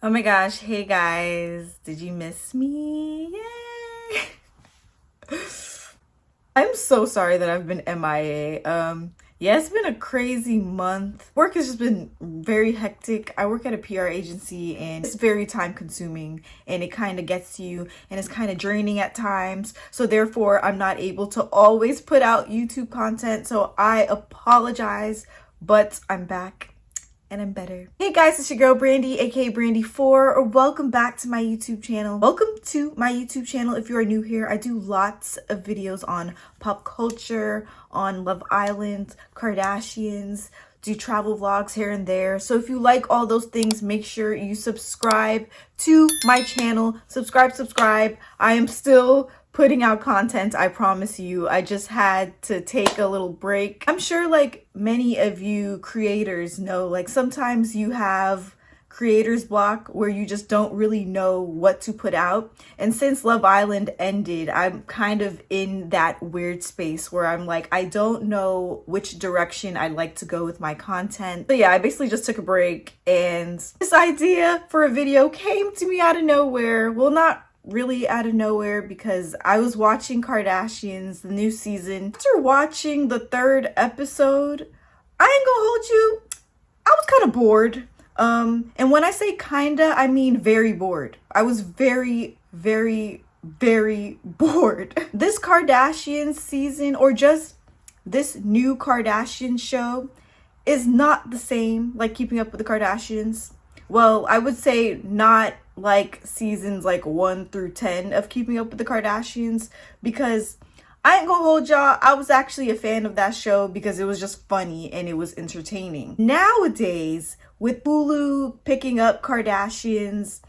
Oh my gosh, hey guys, did you miss me? Yay! I'm so sorry that I've been MIA. Yeah, it's been a crazy month. Work has just been very hectic. I work at a PR agency and it's very time consuming and it kind of gets to you and it's kind of draining at times. So therefore, I'm not able to always put out YouTube content. So I apologize, but I'm back. And I'm better. Hey guys, it's your girl Brandy, aka Brandy4, or welcome back to my YouTube channel. Welcome to my YouTube channel. If you are new here, I do lots of videos on pop culture, on Love Island, Kardashians, do travel vlogs here and there. So if you like all those things, make sure you subscribe to my channel. Subscribe. I am still putting out content, I promise you. I just had to take a little break. I'm sure like many of you creators know, like sometimes you have creator's block where you just don't really know what to put out. And since Love Island ended, I'm kind of in that weird space where I'm like, I don't know which direction I'd like to go with my content. But yeah, I basically just took a break and this idea for a video came to me out of nowhere. Well, not really out of nowhere, because I was watching Kardashians, the new season. After watching the 3rd episode, I ain't gonna hold you, I was kind of bored. And when I say kinda, I mean very bored. I was very bored. This Kardashian season, or just this new Kardashian show, is not the same like Keeping Up with the Kardashians. Well, I would say not like seasons like 1 through 10 of Keeping Up with the Kardashians, because I ain't gonna hold y'all, I was actually a fan of that show because it was just funny and it was entertaining. Nowadays, with Hulu picking up Kardashians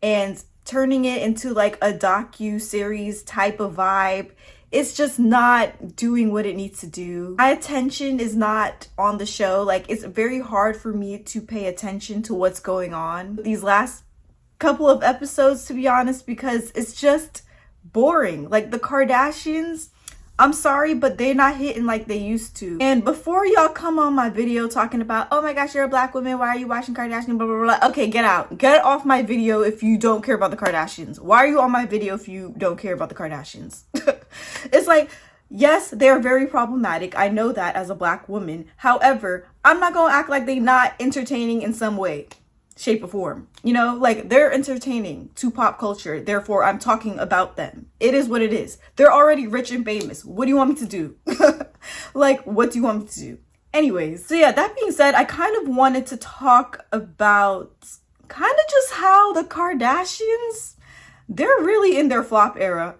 and turning it into like a docu-series type of vibe, it's just not doing what it needs to do. My attention is not on the show. Like, it's very hard for me to pay attention to what's going on these last couple of episodes, to be honest, because it's just boring. Like, the Kardashians, I'm sorry, but they're not hitting like they used to. And before y'all come on my video talking about, oh my gosh, you're a black woman, why are you watching Kardashian, blah, blah, blah. Okay, get out. Get off my video if you don't care about the Kardashians. Why are you on my video if you don't care about the Kardashians? It's like, yes, they're very problematic. I know that as a black woman. However, I'm not gonna act like they're not entertaining in some way, shape, or form. You know, like, they're entertaining to pop culture. Therefore, I'm talking about them. It is what it is. They're already rich and famous. What do you want me to do? Like, what do you want me to do? Anyways, so yeah, that being said, I kind of wanted to talk about kind of just how the Kardashians, they're really in their flop era.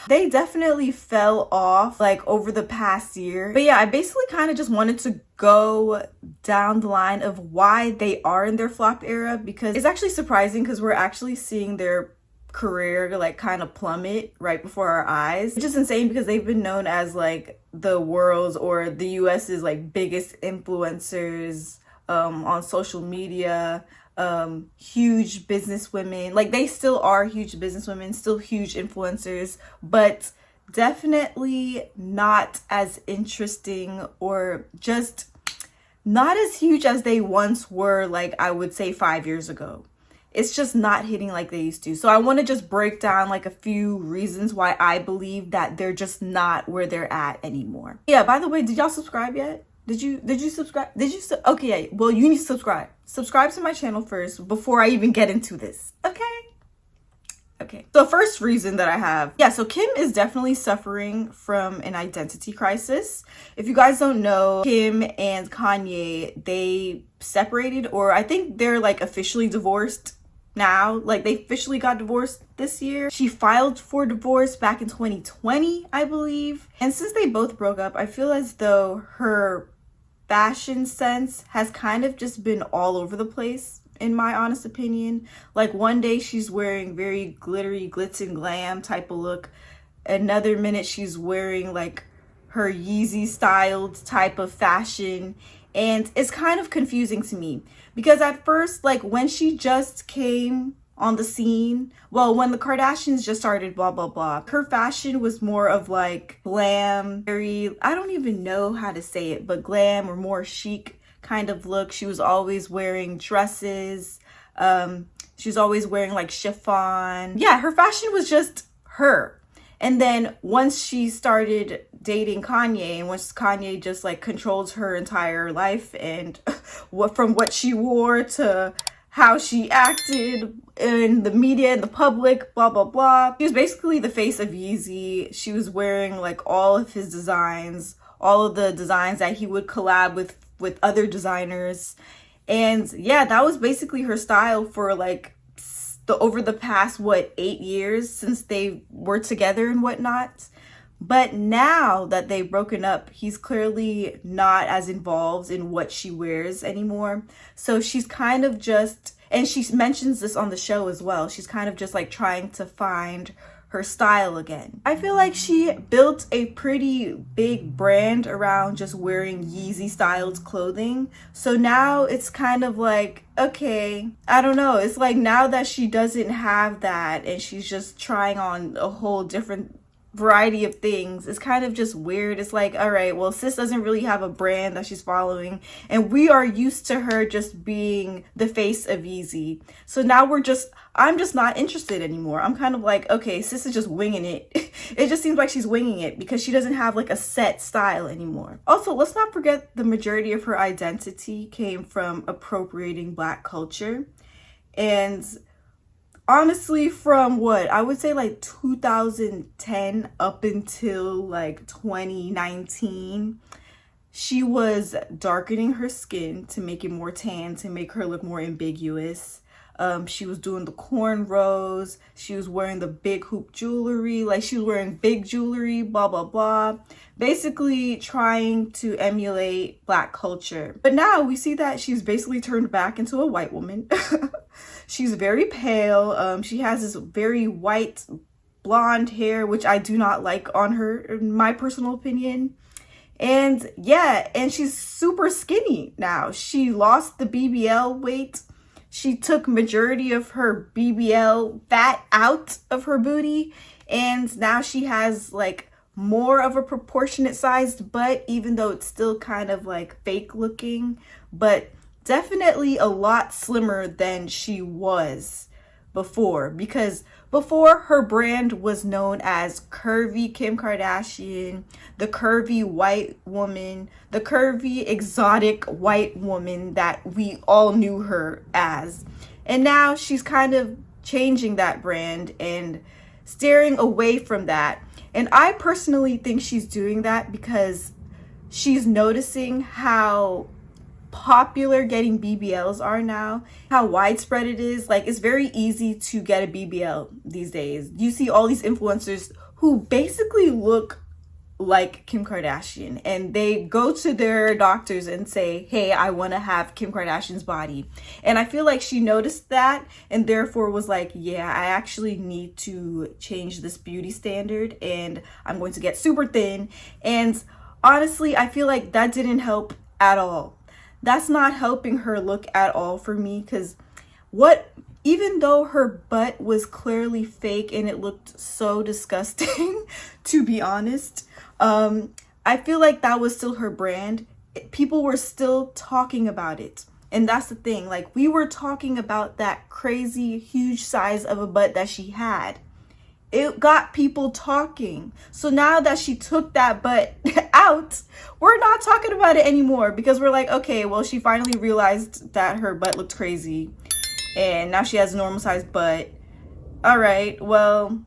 They definitely fell off like over the past year. But yeah, I basically kind of just wanted to go down the line of why they are in their flop era, because it's actually surprising because we're actually seeing their career like kind of plummet right before our eyes. It's just insane because they've been known as like the world's, or the US's like biggest influencers on social media. Huge business women. Like, they still are huge business women, still huge influencers, but definitely not as interesting, or just not as huge as they once were, like I would say 5 years ago. It's just not hitting like they used to. So I want to just break down like a few reasons why I believe that they're just not where they're at anymore. Yeah, by the way, did y'all subscribe yet? Did you subscribe? Okay, well, you need to subscribe. Subscribe to my channel first before I even get into this. Okay. So first reason that I have, yeah, so Kim is definitely suffering from an identity crisis. If you guys don't know, Kim and Kanye, they separated, or I think they're like officially divorced now. Like, they officially got divorced this year. She filed for divorce back in 2020, I believe. And since they both broke up, I feel as though her fashion sense has kind of just been all over the place, in my honest opinion. Like, one day she's wearing very glittery, glitz and glam type of look. Another minute she's wearing like her Yeezy styled type of fashion. And it's kind of confusing to me, because at first, like, when she just came on the scene, well, when the Kardashians just started, blah, blah, blah, her fashion was more of like glam, very, I don't even know how to say it, but glam or more chic kind of look. She was always wearing dresses. She's always wearing like chiffon. Yeah, her fashion was just her. And then once she started dating Kanye, and once Kanye just like controls her entire life, and from what she wore to how she acted in the media and the public, blah, blah, blah. She was basically the face of Yeezy. She was wearing like all of his designs, all of the designs that he would collab with other designers. And yeah, that was basically her style for like over the past, 8 years since they were together and whatnot. But now that they've broken up, he's clearly not as involved in what she wears anymore. So she's kind of just, and she mentions this on the show as well, she's kind of just like trying to find her style again. I feel like she built a pretty big brand around just wearing Yeezy styled clothing. So now it's kind of like, okay, I don't know. It's like now that she doesn't have that and she's just trying on a whole different variety of things, it's kind of just weird. It's like, all right, well, sis doesn't really have a brand that she's following, and we are used to her just being the face of Yeezy. So now I'm just not interested anymore. I'm kind of like, okay, sis is just winging it. It just seems like she's winging it because she doesn't have like a set style anymore. Also, let's not forget the majority of her identity came from appropriating Black culture. And honestly, from what I would say like 2010 up until like 2019, she was darkening her skin to make it more tan, to make her look more ambiguous. She was doing the cornrows. She was wearing the big hoop jewelry. Like, she was wearing big jewelry, blah, blah, blah. Basically trying to emulate Black culture. But now we see that she's basically turned back into a white woman. She's very pale. She has this very white blonde hair, which I do not like on her, in my personal opinion. And yeah, and she's super skinny now. She lost the BBL weight. She took majority of her BBL fat out of her booty, and now she has like more of a proportionate sized butt, even though it's still kind of like fake looking, but definitely a lot slimmer than she was before, because before her brand was known as curvy Kim Kardashian, the curvy white woman, the curvy exotic white woman that we all knew her as. And now she's kind of changing that brand and steering away from that. And I personally think she's doing that because she's noticing how popular getting BBLs are now, how widespread it is. Like, it's very easy to get a BBL these days. You see all these influencers who basically look like Kim Kardashian, and they go to their doctors and say, hey, I want to have Kim Kardashian's body. And I feel like she noticed that and therefore was like, yeah, I actually need to change this beauty standard and I'm going to get super thin. And honestly, I feel like that didn't help at all. That's not helping her look at all for me, because even though her butt was clearly fake and it looked so disgusting, to be honest, I feel like that was still her brand. People were still talking about it. And that's the thing, like, we were talking about that crazy huge size of a butt that she had. It got people talking. So now that she took that butt out, we're not talking about it anymore, because we're like, okay, well, she finally realized that her butt looked crazy and now she has a normal sized butt. All right, well,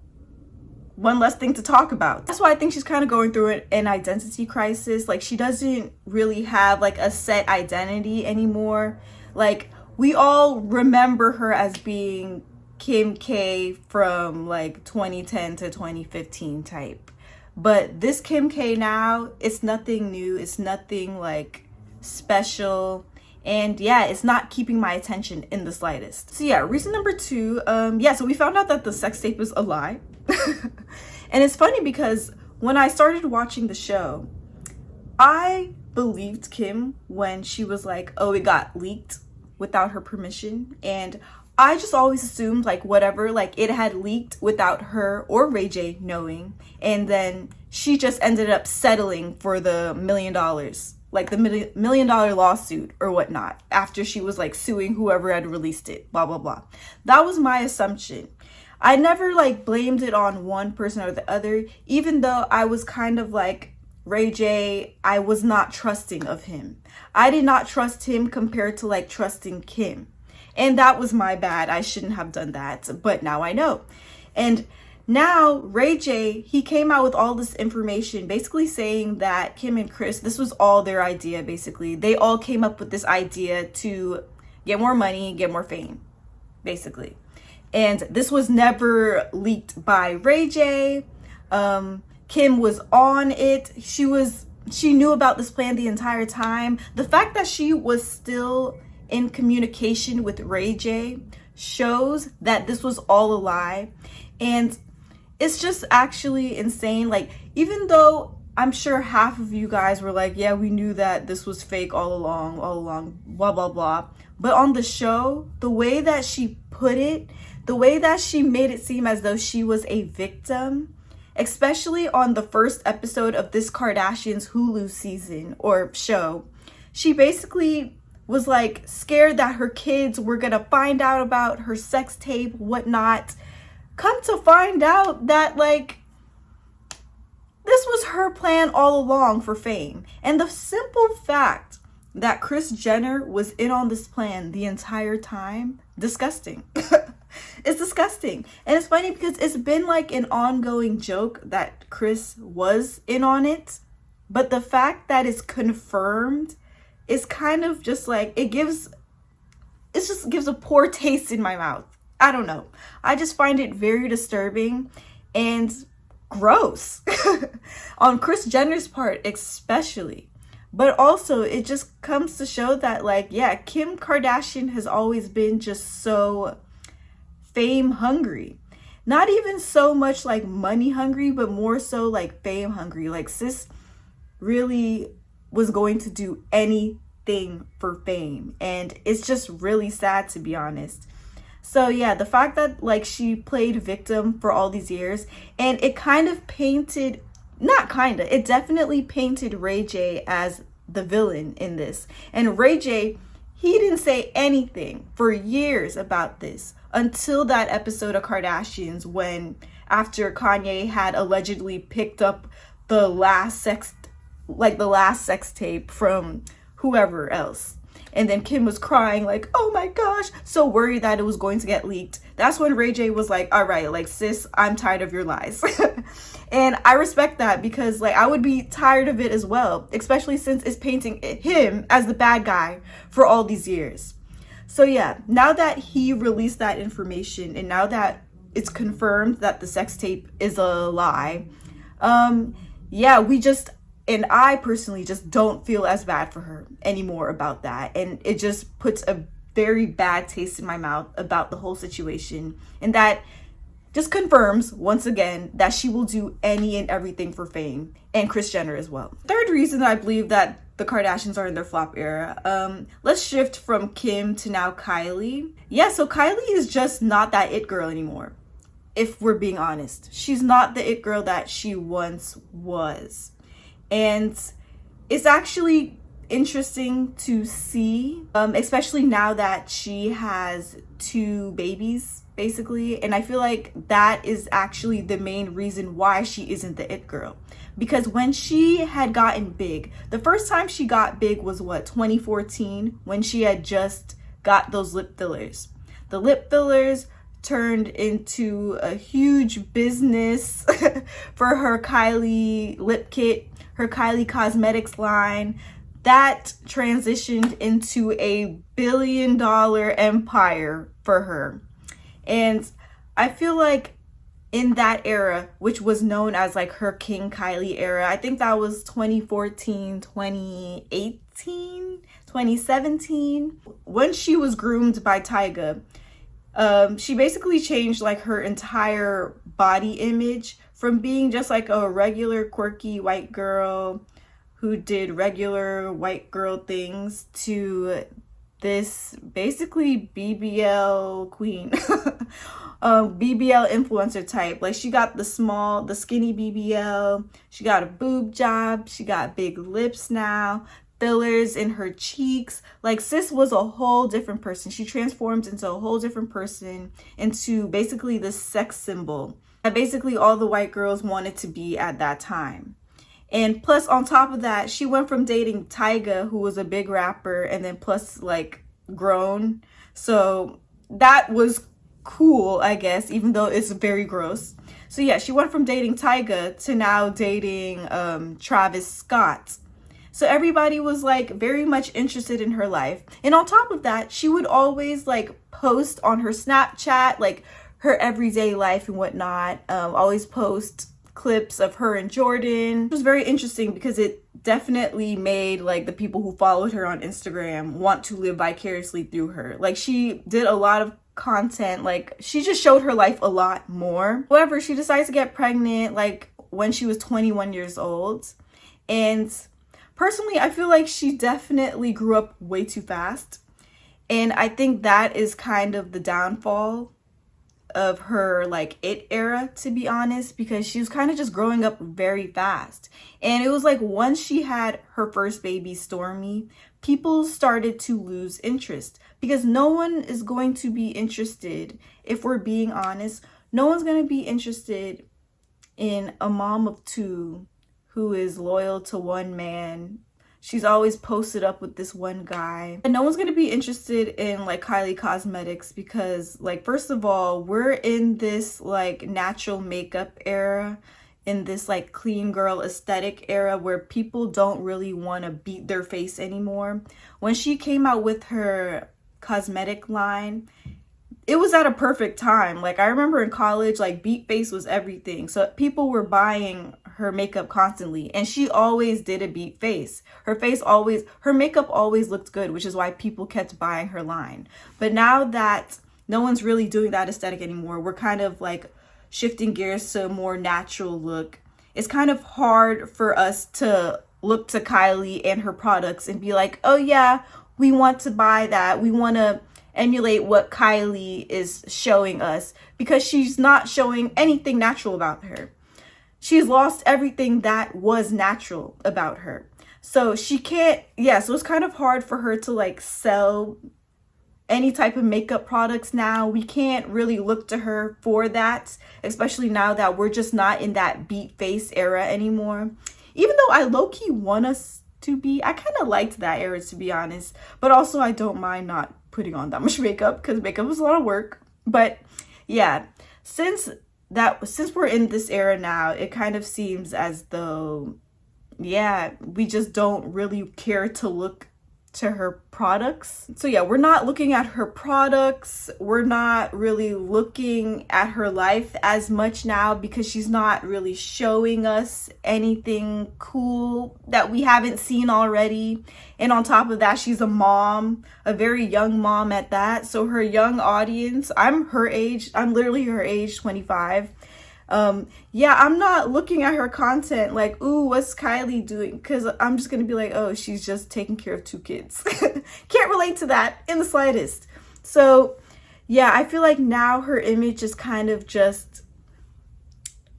one less thing to talk about. That's why I think she's kind of going through an identity crisis. Like, she doesn't really have like a set identity anymore. Like, we all remember her as being Kim K from like 2010 to 2015 type. But this Kim K now, it's nothing new. It's nothing like special. And yeah, it's not keeping my attention in the slightest. So yeah, reason number 2, so we found out that the sex tape is a lie. And it's funny because when I started watching the show, I believed Kim when she was like, oh, it got leaked without her permission. And I just always assumed like whatever, like it had leaked without her or Ray J knowing. And then she just ended up settling for the $1 million like the $1 million lawsuit or whatnot after she was like suing whoever had released it, blah, blah, blah. That was my assumption. I never like blamed it on one person or the other, even though I was kind of like Ray J. I was not trusting of him. I did not trust him compared to like trusting Kim. And that was my bad. I shouldn't have done that, but now I know. And now Ray J, he came out with all this information basically saying that Kim and Kris, this was all their idea basically. They all came up with this idea to get more money, get more fame, basically. And this was never leaked by Ray J. Kim was on it. She knew about this plan the entire time. The fact that she was still in communication with Ray J shows that this was all a lie. And it's just actually insane. Like, even though I'm sure half of you guys were like, yeah, we knew that this was fake all along, blah, blah, blah. But on the show, the way that she put it, the way that she made it seem as though she was a victim, especially on the first episode of this Kardashians Hulu season or show, she basically was like scared that her kids were gonna find out about her sex tape, whatnot. Come to find out that like this was her plan all along for fame. And the simple fact that Kris Jenner was in on this plan the entire time, disgusting. It's disgusting. And it's funny because it's been like an ongoing joke that Kris was in on it, but the fact that it's confirmed is kind of just like, it just gives a poor taste in my mouth. I don't know. I just find it very disturbing and gross on Kris Jenner's part especially. But also it just comes to show that like, yeah, Kim Kardashian has always been just so fame hungry. Not even so much like money hungry, but more so like fame hungry. Like sis really was going to do anything for fame. And it's just really sad, to be honest. So yeah, the fact that like she played victim for all these years, and it kind of painted, it definitely painted Ray J as the villain in this. And Ray J, he didn't say anything for years about this until that episode of Kardashians, when after Kanye had allegedly picked up the last sex tape from whoever else. And then Kim was crying like, oh my gosh, so worried that it was going to get leaked. That's when Ray J was like, all right, like sis, I'm tired of your lies. And I respect that, because like I would be tired of it as well, especially since it's painting him as the bad guy for all these years. So yeah, now that he released that information and now that it's confirmed that the sex tape is a lie, yeah, and I personally just don't feel as bad for her anymore about that. And it just puts a very bad taste in my mouth about the whole situation. And that just confirms once again that she will do any and everything for fame, and Kris Jenner as well. Third reason that I believe that the Kardashians are in their flop era. Let's shift from Kim to now Kylie. Yeah, so Kylie is just not that it girl anymore. If we're being honest, she's not the it girl that she once was. And it's actually interesting to see, especially now that she has 2 babies, basically. And I feel like that is actually the main reason why she isn't the it girl. Because when she had gotten big, the first time she got big was what, 2014, when she had just got those lip fillers. The lip fillers turned into a huge business for her Kylie lip kit, her Kylie Cosmetics line. That transitioned into a $1 billion empire for her. And I feel like in that era, which was known as like her King Kylie era, I think that was 2014, 2018, 2017, when she was groomed by Tyga, she basically changed like her entire body image from being just like a regular quirky white girl who did regular white girl things to this basically BBL queen, BBL influencer type. Like she got the skinny BBL, she got a boob job, she got big lips now. fillers in her cheeks. Like, sis was a whole different person. She transformed into a whole different person, into basically this sex symbol that basically all the white girls wanted to be at that time. And plus, on top of that, she went from dating Tyga, who was a big rapper, and then plus like grown. So that was cool, I guess, even though it's very gross. So yeah, she went from dating Tyga to now dating Travis Scott. So everybody was like very much interested in her life. And on top of that, she would always like post on her Snapchat like her everyday life and whatnot. Always post clips of her and Jordan. It was very interesting because it definitely made like the people who followed her on Instagram want to live vicariously through her. Like, she did a lot of content, like she just showed her life a lot more. However, she decides to get pregnant like when she was 21 years old, and personally I feel like she definitely grew up way too fast, and I think that is kind of the downfall of her like it era, to be honest, because she was kind of just growing up very fast. And it was like once she had her first baby, Stormy, people started to lose interest, because no one is going to be interested, if we're being honest, no one's going to be interested in a mom of two who is loyal to one man. She's always posted up with this one guy. And no one's going to be interested in like Kylie Cosmetics, because like, first of all, we're in this like natural makeup era, in this like clean girl aesthetic era where people don't really want to beat their face anymore. When she came out with her cosmetic line, it was at a perfect time. Like, I remember in college, like beat face was everything. So people were buying her makeup constantly, and she always did a beat face. Her makeup always looked good, which is why people kept buying her line. But now that no one's really doing that aesthetic anymore, we're kind of like shifting gears to a more natural look. It's kind of hard for us to look to Kylie and her products and be like, oh yeah, we want to buy that. We want to emulate what Kylie is showing us, because she's not showing anything natural about her. She's lost everything that was natural about her. So she can't, so it's kind of hard for her to like sell any type of makeup products now. We can't really look to her for that, especially now that we're just not in that beat face era anymore. Even though I low-key want us to be, I kind of liked that era, to be honest. But also I don't mind not putting on that much makeup, because makeup is a lot of work. But yeah, since we're in this era now, it kind of seems as though, we just don't really care to look to her products. So yeah, we're not looking at her products. We're not really looking at her life as much now, because she's not really showing us anything cool that we haven't seen already. And on top of that, she's a mom, a very young mom at that. So her young audience, I'm her age, I'm literally her age, 25. I'm not looking at her content like, ooh, what's Kylie doing? Because I'm just gonna be like, oh, she's just taking care of 2 kids. Can't relate to that in the slightest. So yeah, I feel like now her image is kind of just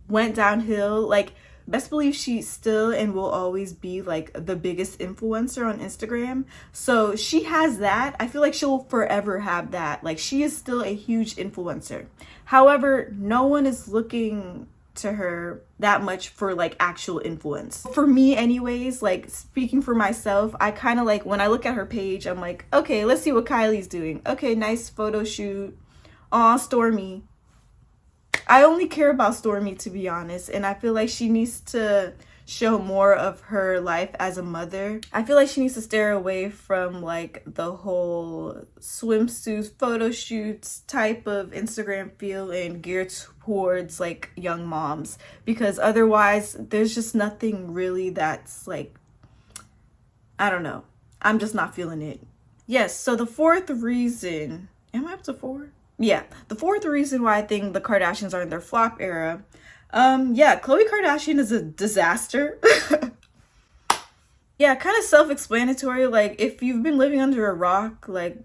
went downhill. Like, best believe she still and will always be like the biggest influencer on Instagram. So she has that. I feel like she'll forever have that. Like, she is still a huge influencer. However, no one is looking to her that much for like actual influence. For me anyways, like speaking for myself, I kind of like, when I look at her page, I'm like, okay, let's see what Kylie's doing. Okay, nice photo shoot. Aw, Stormy. I only care about Stormy, to be honest, and I feel like she needs to show more of her life as a mother. I feel like she needs to steer away from like the whole swimsuit photo shoots type of Instagram feel and geared towards like young moms, because otherwise there's just nothing really that's like, I don't know, I'm just not feeling it. Yes, so the fourth reason, am I up to 4? Yeah, the fourth reason why I think the Kardashians are in their flop era, Khloe Kardashian is a disaster. Yeah, kind of self-explanatory. Like, if you've been living under a rock, like,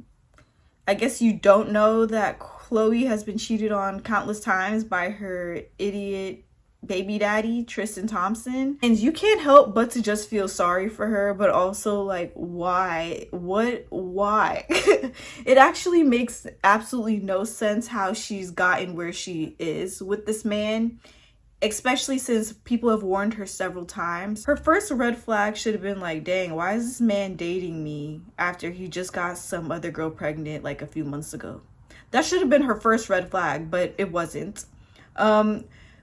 I guess you don't know that Khloe has been cheated on countless times by her idiot baby daddy, Tristan Thompson. And you can't help but to just feel sorry for her, but also like, why? Why? It actually makes absolutely no sense how she's gotten where she is with this man, especially since people have warned her several times. Her first red flag should have been like, dang, why is this man dating me after he just got some other girl pregnant like a few months ago? That should have been her first red flag, but it wasn't.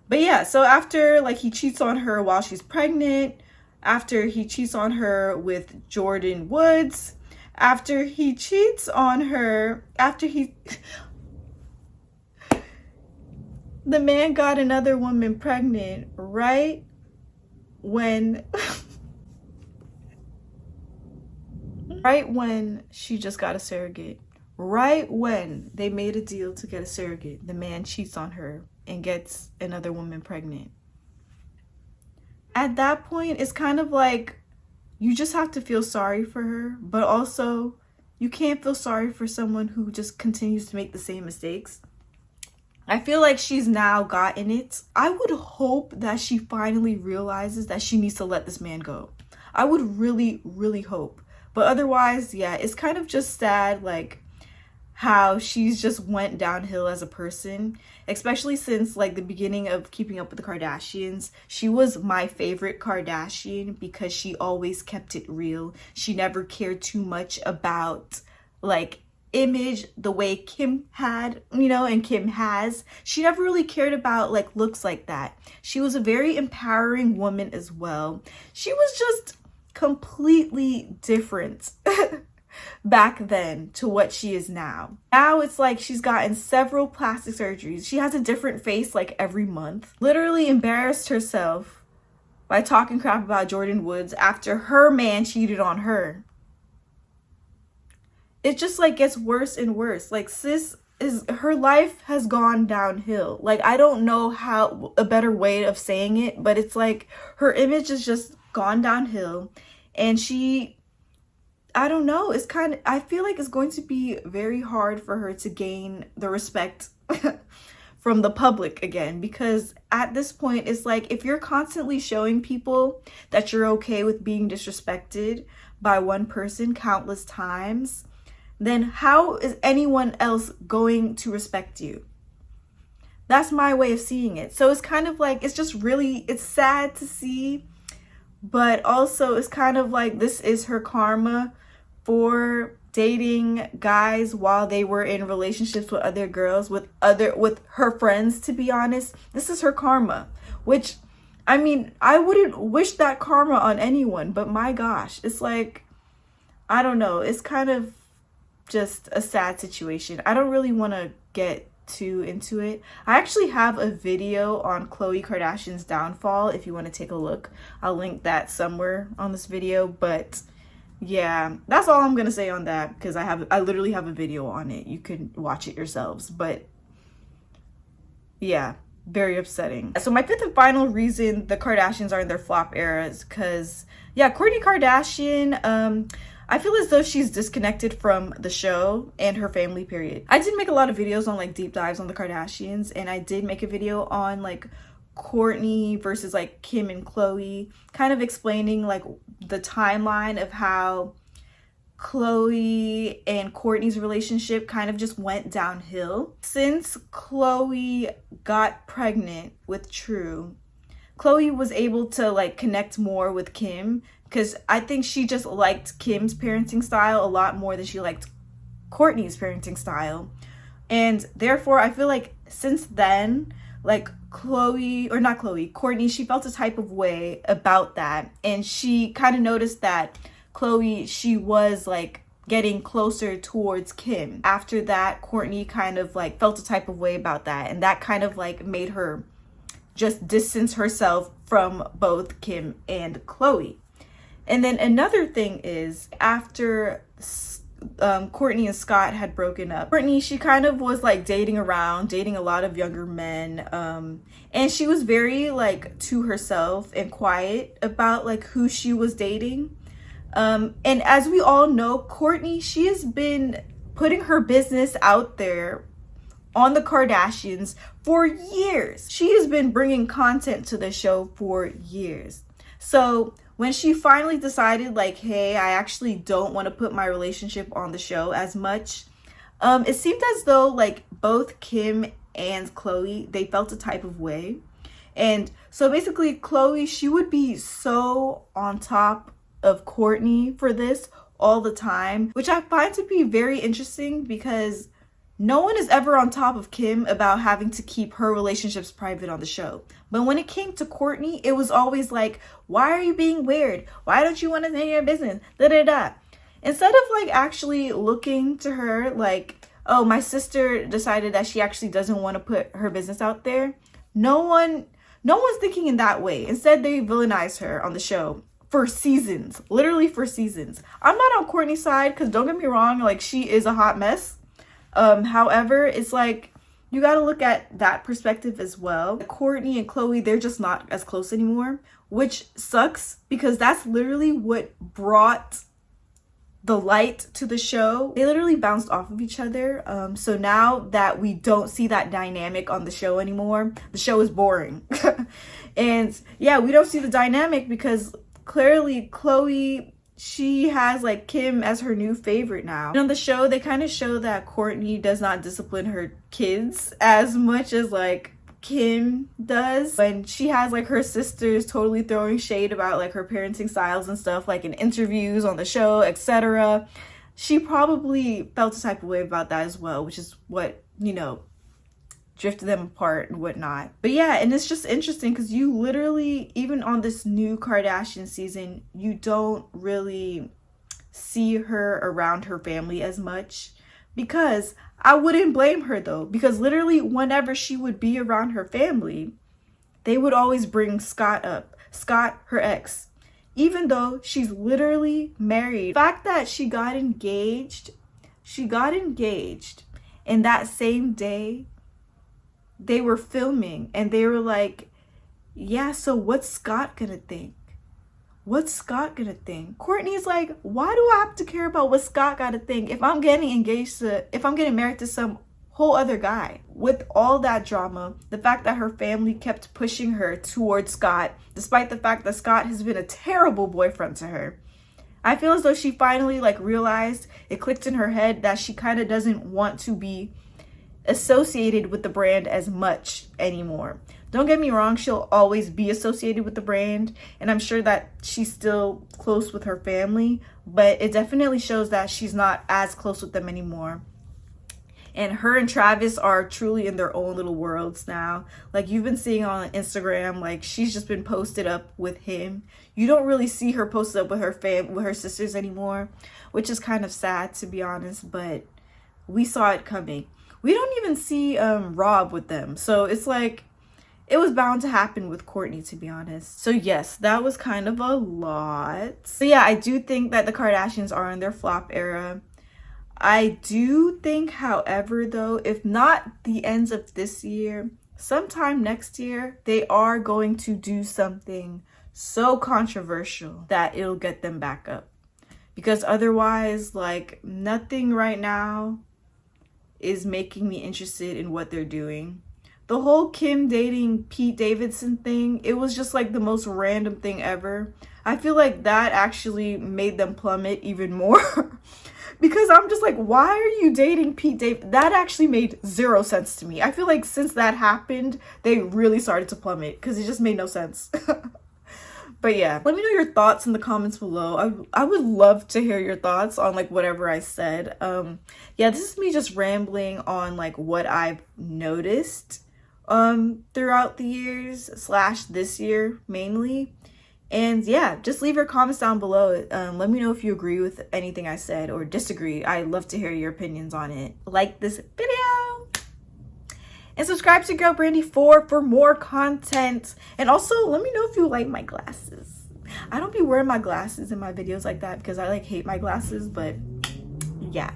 But yeah, so after like he cheats on her while she's pregnant, after he cheats on her with Jordyn Woods, after he cheats on her, the man got another woman pregnant right when she just got a surrogate. Right when they made a deal to get a surrogate, the man cheats on her and gets another woman pregnant. At that point, it's kind of like you just have to feel sorry for her, but also you can't feel sorry for someone who just continues to make the same mistakes. I feel like she's now gotten it. I would hope that she finally realizes that she needs to let this man go. I would really, really hope. But otherwise, yeah, it's kind of just sad, like, how she's just went downhill as a person, especially since like the beginning of Keeping Up with the Kardashians. She was my favorite Kardashian because she always kept it real. She never cared too much about like image the way Kim had, you know, and Kim has. She never really cared about like looks like that. She was a very empowering woman as well. She was just completely different back then to what she is now. Now it's like she's gotten several plastic surgeries. She has a different face like every month. Literally embarrassed herself by talking crap about Jordyn Woods after her man cheated on her. It just like gets worse and worse. Like her life has gone downhill. Like I don't know how a better way of saying it, but it's like her image has just gone downhill, and I don't know, it's kind of, I feel like it's going to be very hard for her to gain the respect from the public again, because at this point it's like if you're constantly showing people that you're okay with being disrespected by one person countless times, then how is anyone else going to respect you? That's my way of seeing it. So it's kind of like, it's just really, it's sad to see, but also it's kind of like this is her karma for dating guys while they were in relationships with other girls, with her friends. To be honest, this is her karma, which, I mean, I wouldn't wish that karma on anyone, but my gosh, it's like, I don't know, it's kind of just a sad situation. I don't really want to get too into it. I actually have a video on Khloe Kardashian's downfall if you want to take a look. I'll link that somewhere on this video, but yeah, that's all I'm gonna say on that, because I literally have a video on it. You can watch it yourselves. But yeah, very upsetting. So my fifth and final reason the Kardashians are in their flop era is because, yeah, Kourtney Kardashian, I feel as though she's disconnected from the show and her family, period. I did make a lot of videos on like deep dives on the Kardashians, and I did make a video on like Kourtney versus like Kim and Khloe, kind of explaining like the timeline of how Khloe and Kourtney's relationship kind of just went downhill. Since Khloe got pregnant with True, Khloe was able to like connect more with Kim, because I think she just liked Kim's parenting style a lot more than she liked Kourtney's parenting style. And therefore, I feel like since then, like Kourtney, she felt a type of way about that. And she kind of noticed that Khloe, she was like getting closer towards Kim. After that, Kourtney kind of like felt a type of way about that. And that kind of like made her just distance herself from both Kim and Khloe. And then another thing is, after Kourtney and Scott had broken up, Kourtney, she kind of was like dating a lot of younger men, and she was very like to herself and quiet about like who she was dating. And as we all know, Kourtney, she has been putting her business out there on the Kardashians for years. She has been bringing content to the show for years. So when she finally decided like, hey, I actually don't want to put my relationship on the show as much, it seemed as though like both Kim and Khloe, they felt a type of way. And so basically Khloe, she would be so on top of Kourtney for this all the time, which I find to be very interesting because no one is ever on top of Kim about having to keep her relationships private on the show. But when it came to Kourtney, it was always like, why are you being weird? Why don't you want to say your business? Da da da. Instead of like actually looking to her like, oh, my sister decided that she actually doesn't want to put her business out there. No one's thinking in that way. Instead, they villainize her on the show for seasons, literally for seasons. I'm not on Kourtney's side because don't get me wrong, like she is a hot mess. However, it's like you got to look at that perspective as well. Kourtney and Khloe, they're just not as close anymore, which sucks because that's literally what brought the light to the show. They literally bounced off of each other. So now that we don't see that dynamic on the show anymore, the show is boring. And yeah, we don't see the dynamic because clearly Khloe, she has like Kim as her new favorite now. And on the show, they kind of show that Kourtney does not discipline her kids as much as like Kim does. When she has like her sisters totally throwing shade about like her parenting styles and stuff, like in interviews on the show, etc. She probably felt a type of way about that as well, which is what, you know, drifted them apart and whatnot. But yeah, and it's just interesting because you literally, even on this new Kardashian season, you don't really see her around her family as much, because I wouldn't blame her though, because literally whenever she would be around her family, they would always bring Scott up. Scott, her ex, even though she's literally married. The fact that she got engaged and that same day they were filming and they were like, yeah, so what's Scott gonna think? What's Scott gonna think? Kourtney's like, why do I have to care about what Scott gotta think if I'm getting married to some whole other guy? With all that drama, the fact that her family kept pushing her towards Scott, despite the fact that Scott has been a terrible boyfriend to her, I feel as though she finally like realized, it clicked in her head that she kind of doesn't want to be associated with the brand as much anymore. Don't get me wrong, she'll always be associated with the brand, and I'm sure that she's still close with her family, but it definitely shows that she's not as close with them anymore. And her and Travis are truly in their own little worlds now. Like you've been seeing on Instagram, like she's just been posted up with him. You don't really see her posted up with her sisters anymore, which is kind of sad to be honest, but we saw it coming. We don't even see Rob with them. So it's like, it was bound to happen with Kourtney, to be honest. So yes, that was kind of a lot. So yeah, I do think that the Kardashians are in their flop era. I do think, however, though, if not the ends of this year, sometime next year, they are going to do something so controversial that it'll get them back up. Because otherwise, like, nothing right now is making me interested in what they're doing. The whole Kim dating Pete Davidson thing, it was just like the most random thing ever. I feel like that actually made them plummet even more. Because I'm just like, why are you dating Pete Davidson? That actually made zero sense to me. I feel like since that happened, they really started to plummet because it just made no sense. But yeah, let me know your thoughts in the comments below. I would love to hear your thoughts on like whatever I said. Yeah, this is me just rambling on like what I've noticed throughout the years / this year mainly. And yeah, just leave your comments down below. Let me know if you agree with anything I said or disagree. I'd love to hear your opinions on it. Like this video and subscribe to Girl Brandy 4 for more content. And also let me know if you like my glasses. I don't be wearing my glasses in my videos like that because I like hate my glasses, but yeah.